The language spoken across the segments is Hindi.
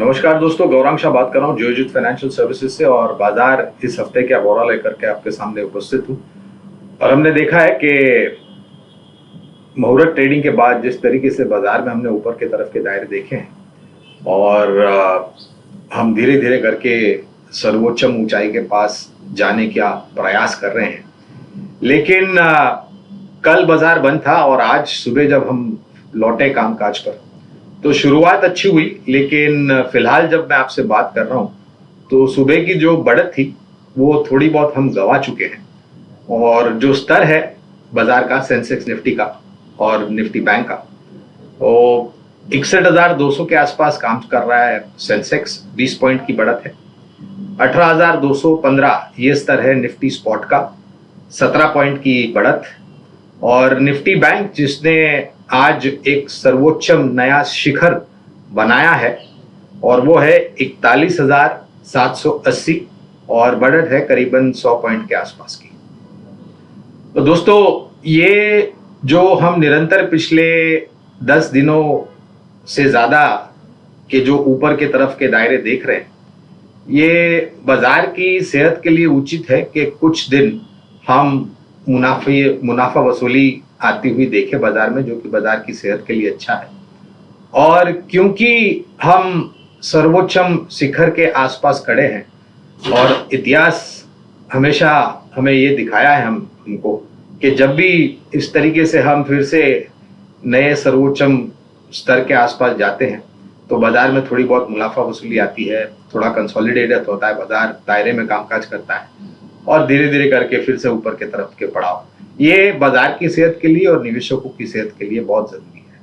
नमस्कार दोस्तों, गौरांग शाह बात कर रहा हूँ जियोजित फाइनेंशियल सर्विसेज से। और बाजार इस हफ्ते का ब्यौरा लेकर के आपके सामने उपस्थित हूँ। और हमने देखा है कि मुहूर्त ट्रेडिंग के बाद जिस तरीके से बाजार में हमने ऊपर के तरफ के दायरे देखे हैं और हम धीरे धीरे करके सर्वोच्चम ऊंचाई के पास जाने का प्रयास कर रहे हैं। लेकिन कल बाजार बंद था और आज सुबह जब हम लौटे कामकाज पर तो शुरुआत अच्छी हुई, लेकिन फिलहाल जब मैं आपसे बात कर रहा हूं तो सुबह की जो बढ़त थी वो थोड़ी बहुत हम गंवा चुके हैं। और जो स्तर है बाजार का, सेंसेक्स निफ्टी का और निफ्टी बैंक का, वो 61,200 के आसपास काम कर रहा है। सेंसेक्स 20 पॉइंट की बढ़त है। 18,215 ये स्तर है निफ्टी स्पॉट का, 17 पॉइंट की बढ़त। और निफ्टी बैंक जिसने आज एक सर्वोच्चम नया शिखर बनाया है और वो है 41,780 और बढ़त है करीबन 100 पॉइंट के आसपास की। तो दोस्तों, ये जो हम निरंतर पिछले 10 दिनों से ज़्यादा के जो ऊपर के तरफ के दायरे देख रहे हैं, ये बाजार की सेहत के लिए उचित है कि कुछ दिन हम मुनाफा वसूली आती हुई देखे बाजार में, जो कि बाजार की सेहत के लिए अच्छा है। और क्योंकि हम सर्वोच्चम शिखर के आसपास खड़े हैं और इतिहास हमेशा हमें ये दिखाया है हमको कि जब भी इस तरीके से हम फिर से नए सर्वोच्चम स्तर के आसपास जाते हैं तो बाजार में थोड़ी बहुत मुनाफा वसूली आती है, थोड़ा कंसोलिडेटेड होता है, बाजार दायरे में कामकाज करता है और धीरे धीरे करके फिर से ऊपर के तरफ के पड़ाव। ये बाजार की सेहत के लिए और निवेशकों की सेहत के लिए बहुत जरूरी है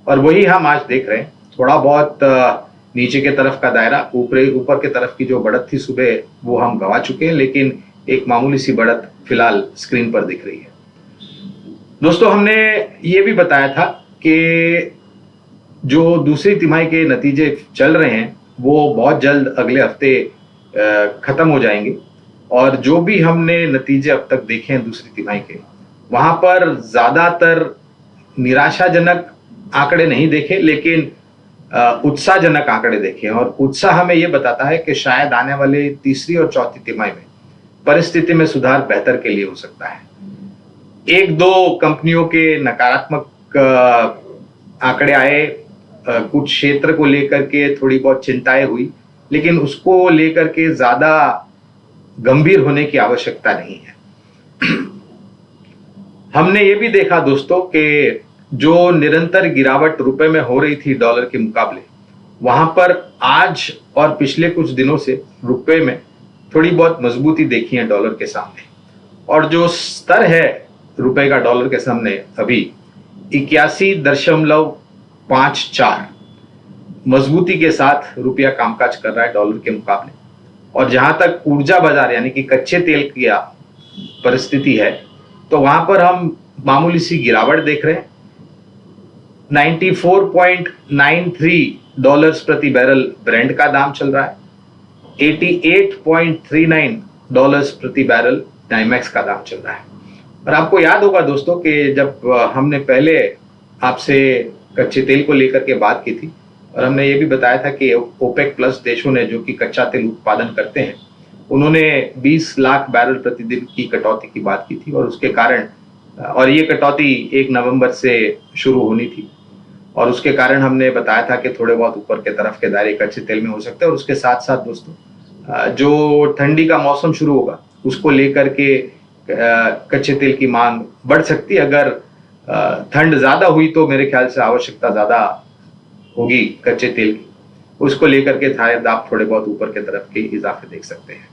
और वही हम आज देख रहे हैं। थोड़ा बहुत नीचे के तरफ का दायरा, ऊपर के तरफ की जो बढ़त थी सुबह वो हम गंवा चुके हैं, लेकिन एक मामूली सी बढ़त फिलहाल स्क्रीन पर दिख रही है। दोस्तों, हमने ये भी बताया था कि जो दूसरी तिमाही के नतीजे चल रहे हैं वो बहुत जल्द अगले हफ्ते खत्म हो जाएंगे और जो भी हमने नतीजे अब तक देखे हैं दूसरी तिमाही के, वहां पर ज्यादातर निराशाजनक आंकड़े नहीं देखे, लेकिन उत्साहजनक आंकड़े देखे। और उत्साह हमें यह बताता है कि शायद आने वाले तीसरी और चौथी तिमाही में परिस्थिति में सुधार बेहतर के लिए हो सकता है। एक दो कंपनियों के नकारात्मक आंकड़े आए, कुछ क्षेत्र को लेकर के थोड़ी बहुत चिंताएं हुई, लेकिन उसको लेकर के ज्यादा गंभीर होने की आवश्यकता नहीं है। हमने ये भी देखा दोस्तों कि जो निरंतर गिरावट रुपए में हो रही थी डॉलर के मुकाबले, वहां पर आज और पिछले कुछ दिनों से रुपए में थोड़ी बहुत मजबूती देखी है डॉलर के सामने। और जो स्तर है रुपए का डॉलर के सामने अभी 81.54 मजबूती के साथ रुपया कामकाज कर रहा है डॉलर के मुकाबले। और जहां तक ऊर्जा बाजार यानी कि कच्चे तेल की परिस्थिति है तो वहां पर हम मामूली सी गिरावट देख रहे हैं। 94.93 डॉलर्स प्रति बैरल ब्रेंट का दाम चल रहा है, 88.39 डॉलर्स प्रति बैरल नाइमेक्स का दाम चल रहा है। और आपको याद होगा दोस्तों कि जब हमने पहले आपसे कच्चे तेल को लेकर के बात की थी और हमने ये भी बताया था कि ओपेक प्लस देशों ने, जो कि कच्चा तेल उत्पादन करते हैं, उन्होंने 20 लाख बैरल प्रतिदिन की कटौती की बात की थी। और उसके कारण, और ये कटौती 1 नवंबर से शुरू होनी थी, और उसके कारण हमने बताया था कि थोड़े बहुत ऊपर के तरफ के दायरे कच्चे तेल में हो सकते हैं। और उसके साथ साथ दोस्तों, जो ठंडी का मौसम शुरू होगा उसको लेकर के कच्चे तेल की मांग बढ़ सकती है। अगर ठंड ज्यादा हुई तो मेरे ख्याल से आवश्यकता ज्यादा होगी कच्चे तेल की, उसको लेकर के शायद आप थोड़े बहुत ऊपर के तरफ के इजाफे देख सकते हैं।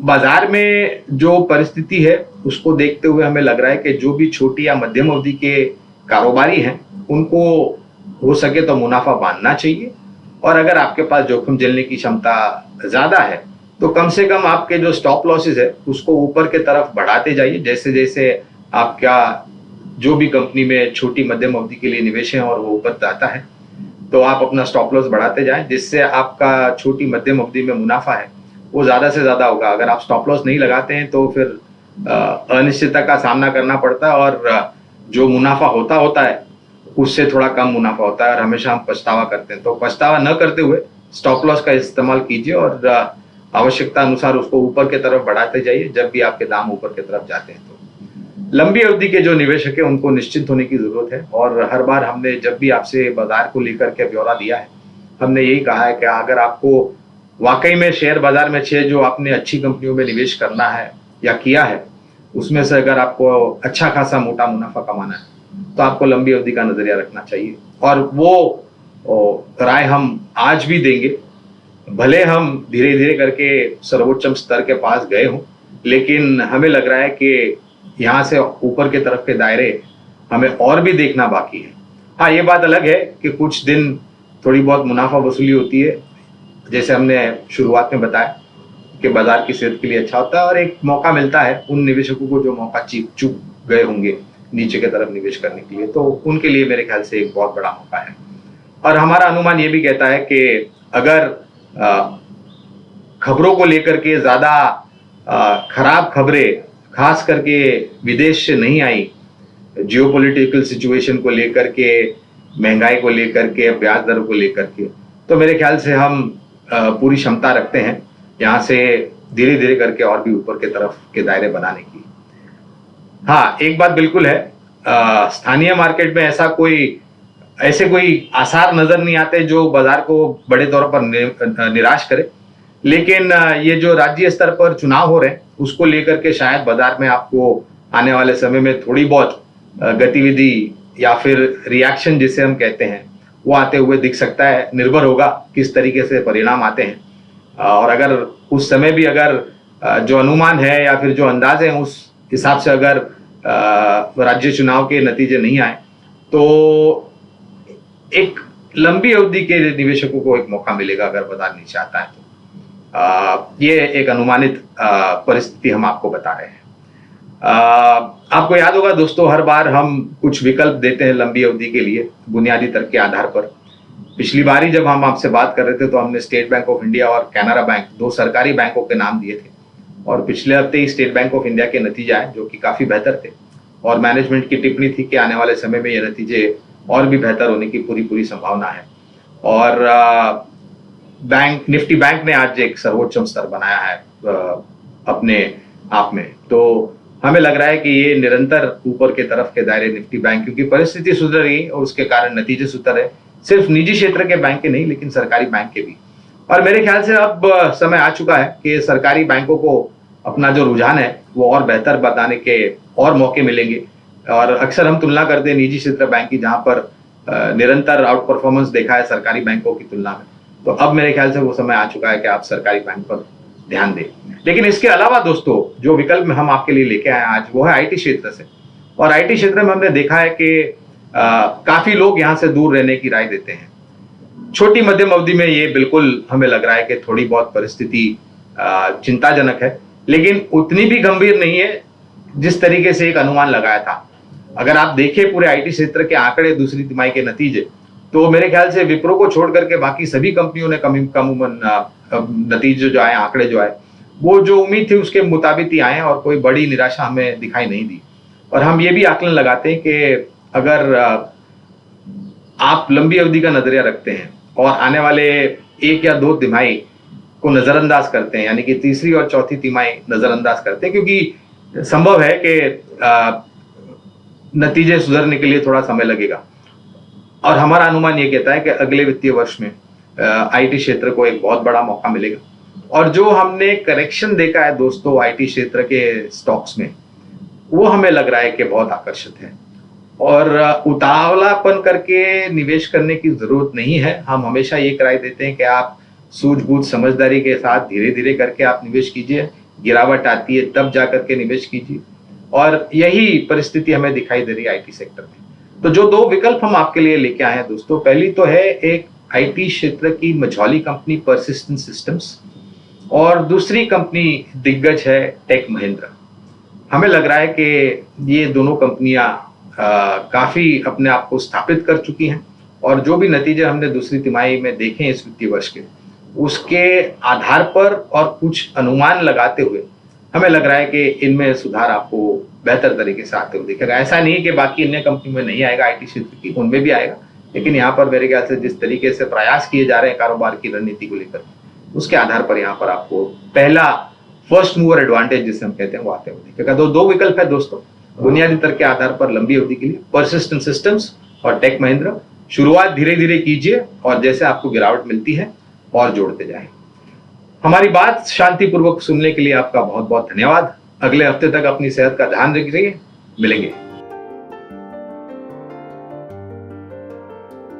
बाजार में जो परिस्थिति है उसको देखते हुए हमें लग रहा है कि जो भी छोटी या मध्यम अवधि के कारोबारी हैं उनको हो सके तो मुनाफा बांधना चाहिए। और अगर आपके पास जोखिम झेलने की क्षमता ज्यादा है तो कम से कम आपके जो स्टॉप लॉसेस है उसको ऊपर के तरफ बढ़ाते जाइए। जैसे जैसे आपका जो भी कंपनी में छोटी मध्यम अवधि के लिए निवेश है और वो ऊपर जाता है तो आप अपना स्टॉप लॉस बढ़ाते जाएं, जिससे आपका छोटी मध्यम अवधि में मुनाफा है वो ज्यादा से ज्यादा होगा। अगर आप स्टॉप लॉस नहीं लगाते हैं तो फिर अनिश्चितता का सामना करना पड़ता है और जो मुनाफा होता है उससे थोड़ा कम मुनाफा होता है और हमेशा हम पछतावा करते हैं। तो पछतावा न करते हुए स्टॉप लॉस का इस्तेमाल कीजिए और आवश्यकता अनुसार उसको ऊपर की तरफ बढ़ाते जाइए जब भी आपके दाम ऊपर की तरफ जाते हैं। तो लंबी अवधि के जो निवेशक है उनको निश्चिंत होने की जरूरत है। और हर बार हमने जब भी आपसे बाजार को लेकर के ब्यौरा दिया है, हमने यही कहा है कि अगर आपको वाकई में शेयर बाजार में जो आपने अच्छी कंपनियों में निवेश करना है या किया है, उसमें से अगर आपको अच्छा खासा मोटा मुनाफा कमाना है तो आपको लंबी अवधि का नजरिया रखना चाहिए। और वो राय हम आज भी देंगे, भले हम धीरे धीरे करके सर्वोच्च स्तर के पास गए हों, लेकिन हमें लग रहा है कि यहाँ से ऊपर के तरफ के दायरे हमें और भी देखना बाकी है। हाँ, ये बात अलग है कि कुछ दिन थोड़ी बहुत मुनाफा वसूली होती है, जैसे हमने शुरुआत में बताया कि बाजार की सेहत के लिए अच्छा होता है और एक मौका मिलता है उन निवेशकों को जो मौका चूक गए होंगे नीचे की तरफ निवेश करने के लिए, तो उनके लिए मेरे ख्याल से एक बहुत बड़ा मौका है। और हमारा अनुमान ये भी कहता है कि अगर खबरों को लेकर के ज्यादा खराब खबरें खास करके विदेश से नहीं आई, जियोपॉलिटिकल सिचुएशन को लेकर के, महंगाई को लेकर के, ब्याज दर को लेकर के, तो मेरे ख्याल से हम पूरी क्षमता रखते हैं यहाँ से धीरे धीरे करके और भी ऊपर के तरफ के दायरे बनाने की। हाँ, एक बात बिल्कुल है, स्थानीय मार्केट में ऐसे कोई आसार नजर नहीं आते जो बाजार को बड़े तौर पर निराश करे। लेकिन ये जो राज्य स्तर पर चुनाव हो रहे हैं उसको लेकर के शायद बाजार में आपको आने वाले समय में थोड़ी बहुत गतिविधि या फिर रिएक्शन जिसे हम कहते हैं वो आते हुए दिख सकता है। निर्भर होगा किस तरीके से परिणाम आते हैं, और अगर उस समय भी अगर जो अनुमान है या फिर जो अंदाजे हैं उस हिसाब से अगर राज्य चुनाव के नतीजे नहीं आए तो एक लंबी अवधि के निवेशकों को एक मौका मिलेगा अगर बाजार नीचे आता है तो। ये एक अनुमानित परिस्थिति हम आपको बता रहे हैं। आपको याद होगा दोस्तों, हर बार हम कुछ विकल्प देते हैं लंबी अवधि के लिए बुनियादी तर्क के आधार पर। पिछली बार ही जब हम आपसे बात कर रहे थे तो हमने स्टेट बैंक ऑफ इंडिया और कैनरा बैंक, दो सरकारी बैंकों के नाम दिए थे, और पिछले हफ्ते ही स्टेट बैंक ऑफ इंडिया के नतीजे आए जो कि काफी बेहतर थे, और मैनेजमेंट की टिप्पणी थी कि आने वाले समय में ये नतीजे और भी बेहतर होने की पूरी संभावना है। और निफ्टी बैंक ने आज एक सर्वोच्च स्तर बनाया है अपने आप में। तो हमें लग रहा है कि ये निरंतर ऊपर के तरफ के दायरे निफ्टी बैंक, क्योंकि परिस्थिति सुधर रही और उसके कारण नतीजे सुधर रहे, सिर्फ निजी क्षेत्र के बैंक के नहीं लेकिन सरकारी बैंक के भी। और मेरे ख्याल से अब समय आ चुका है कि सरकारी बैंकों को अपना जो रुझान है वो और बेहतर बताने के और मौके मिलेंगे। और अक्सर हम तुलना करते हैं निजी क्षेत्र बैंक की, जहां पर निरंतर आउट परफॉर्मेंस देखा है सरकारी बैंकों की तुलना में। तो अब मेरे ख्याल से वो समय आ चुका है कि आप सरकारी बैंक पर ध्यान दें। लेकिन इसके अलावा दोस्तों, जो विकल्प में हम आपके लिए लेके आए आज वो है आईटी क्षेत्र से। और आईटी क्षेत्र में हमने देखा है कि काफी लोग यहाँ से दूर रहने की राय देते हैं। छोटी मध्यम अवधि में ये बिल्कुल हमें लग रहा है कि थोड़ी बहुत परिस्थिति चिंताजनक है, लेकिन उतनी भी गंभीर नहीं है जिस तरीके से एक अनुमान लगाया था। अगर आप देखें पूरे आईटी क्षेत्र के आंकड़े, दूसरी तिमाही के नतीजे, तो मेरे ख्याल से विप्रो को छोड़ करके बाकी सभी कंपनियों ने कम नतीजे जो आए, आंकड़े जो आए, वो जो उम्मीद थी उसके मुताबिक ही आए और कोई बड़ी निराशा हमें दिखाई नहीं दी। और हम ये भी आकलन लगाते हैं कि अगर आप लंबी अवधि का नजरिया रखते हैं और आने वाले 1 या 2 तिमाही को नजरअंदाज करते हैं, यानी कि तीसरी और चौथी तिमाही नजरअंदाज करते हैं, क्योंकि संभव है कि नतीजे सुधरने के लिए थोड़ा समय लगेगा। और हमारा अनुमान ये कहता है कि अगले वित्तीय वर्ष में आईटी क्षेत्र को एक बहुत बड़ा मौका मिलेगा। और जो हमने करेक्शन देखा है दोस्तों आईटी क्षेत्र के स्टॉक्स में, वो हमें लग रहा है कि बहुत आकर्षित है। और उतावलापन करके निवेश करने की जरूरत नहीं है। हम हमेशा ये राय देते हैं कि आप सूझबूझ समझदारी के साथ धीरे धीरे करके आप निवेश कीजिए, गिरावट आती है तब जा करके निवेश कीजिए। और यही परिस्थिति हमें दिखाई दे रही है आईटी सेक्टर में। तो जो 2 विकल्प हम आपके लिए लेके आए हैं दोस्तों, पहली तो है एक आईटी क्षेत्र की मझौली कंपनी परसिस्टेंट सिस्टम्स, और दूसरी कंपनी दिग्गज है टेक महिंद्रा। हमें लग रहा है कि ये दोनों कंपनियां काफी अपने आप को स्थापित कर चुकी हैं, और जो भी नतीजे हमने दूसरी तिमाही में देखे इस वित्तीय वर्ष के, उसके आधार पर और कुछ अनुमान लगाते हुए हमें लग रहा है कि इनमें सुधार आपको बेहतर तरीके से आते हुए दिखेगा। ऐसा नहीं है कि बाकी अन्य कंपनी में नहीं आएगा, आईटी क्षेत्र की उनमें भी आएगा, लेकिन यहाँ पर मेरे ख्याल से जिस तरीके से प्रयास किए जा रहे हैं कारोबार की रणनीति को लेकर, उसके आधार पर यहाँ पर आपको पहला फर्स्ट मूवर एडवांटेज जिसे हम कहते हैं वो आते हुए दिखेगा। तो दो विकल्प है दोस्तों, बुनियादी तर्क के आधार पर लंबी अवधि के लिए परसिस्टेंट सिस्टम्स और टेक महिंद्रा। शुरुआत धीरे धीरे कीजिए और जैसे आपको गिरावट मिलती है और जोड़ते जाएं। हमारी बात शांतिपूर्वक सुनने के लिए आपका बहुत बहुत धन्यवाद। अगले हफ्ते तक अपनी सेहत का ध्यान रखिए, मिलेंगे।